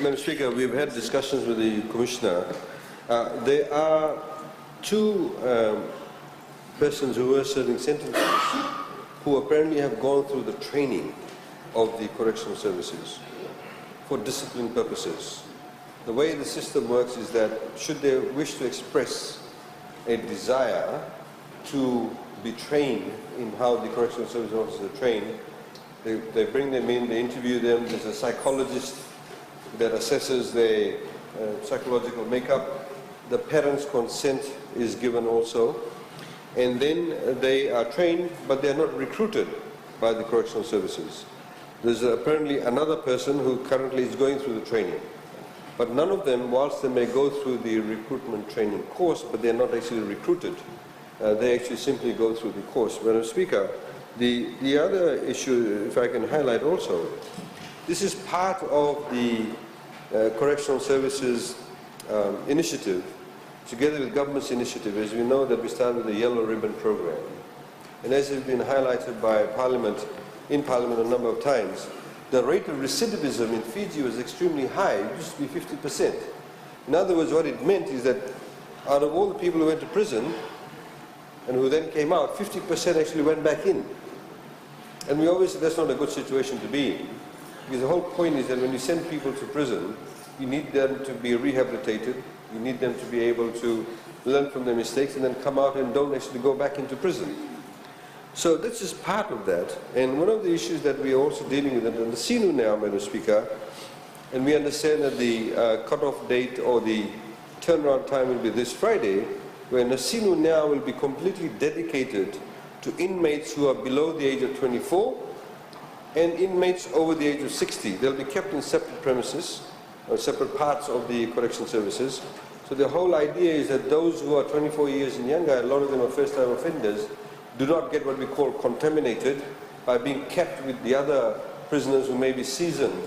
Madam Speaker, we've had discussions with the Commissioner. There are two persons who were serving sentences who apparently have gone through the training of the correctional services for discipline purposes. The way the system works is that should they wish to express a desire to be trained in how the correctional service officers are trained, they bring them in, they interview them, there's a psychologist that assesses their psychological makeup, the parents' consent is given also, and then they are trained, but they are not recruited by the correctional services. There's apparently another person who currently is going through the training, but none of them, whilst they may go through the recruitment training course, but they're not actually recruited. They actually simply go through the course. Madam Speaker, the other issue, if I can highlight also, this is part of the Correctional Services initiative, together with government's initiative. As we know that we started with the Yellow Ribbon Program. And as has been highlighted by Parliament, in Parliament a number of times, the rate of recidivism in Fiji was extremely high. It used to be 50%. In other words, what it meant is that out of all the people who went to prison and who then came out, 50% actually went back in. And we always say that's not a good situation to be in. Because the whole point is that when you send people to prison, you need them to be rehabilitated, you need them to be able to learn from their mistakes and then come out and don't actually go back into prison. So this is part of that. And one of the issues that we are also dealing with in the Nasinu now, Madam Speaker, and we understand that the cut-off date or the turnaround time will be this Friday, where Nasinu now will be completely dedicated to inmates who are below the age of 24 and inmates over the age of 60. They'll be kept in separate premises, or separate parts of the correction services. So the whole idea is that those who are 24 years and younger, a lot of them are first-time offenders, do not get what we call contaminated by being kept with the other prisoners who may be seasoned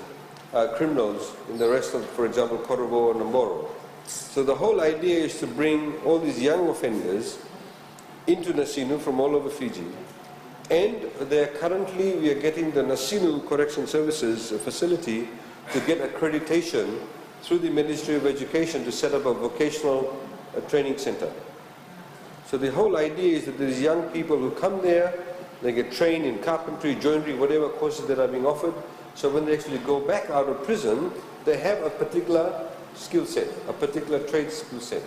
criminals in the rest of, for example, Korobo or Namboro. So the whole idea is to bring all these young offenders into Nasinu from all over Fiji. And we are getting the Nasinu Correctional Services facility to get accreditation through the Ministry of Education to set up a vocational training center. So the whole idea is that these young people who come there, they get trained in carpentry, joinery, whatever courses that are being offered. So when they actually go back out of prison, they have a particular skill set, a particular trade skill set.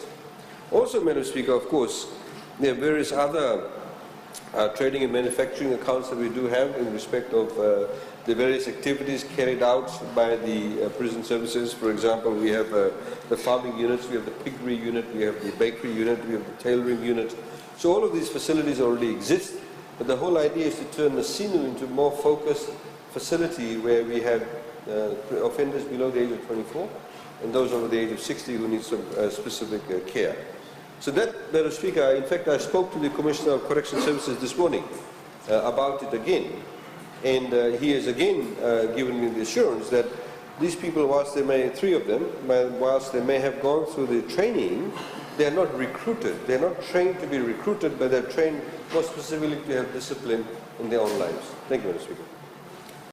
Also, Madam Speaker, of course, there are various other trading and manufacturing accounts that we do have in respect of the various activities carried out by the prison services. For example, we have the farming units, we have the piggery unit, we have the bakery unit, we have the tailoring unit. So all of these facilities already exist, but the whole idea is to turn Nasinu into a more focused facility where we have offenders below the age of 24 and those over the age of 60 who need some specific care. So that, Madam Speaker, in fact, I spoke to the Commissioner of Correctional Services this morning about it again. And he has again given me the assurance that these people, whilst they may, three of them, whilst they may have gone through the training, they are not recruited. They are not trained to be recruited, but they are trained more specifically to have discipline in their own lives. Thank you, Madam Speaker.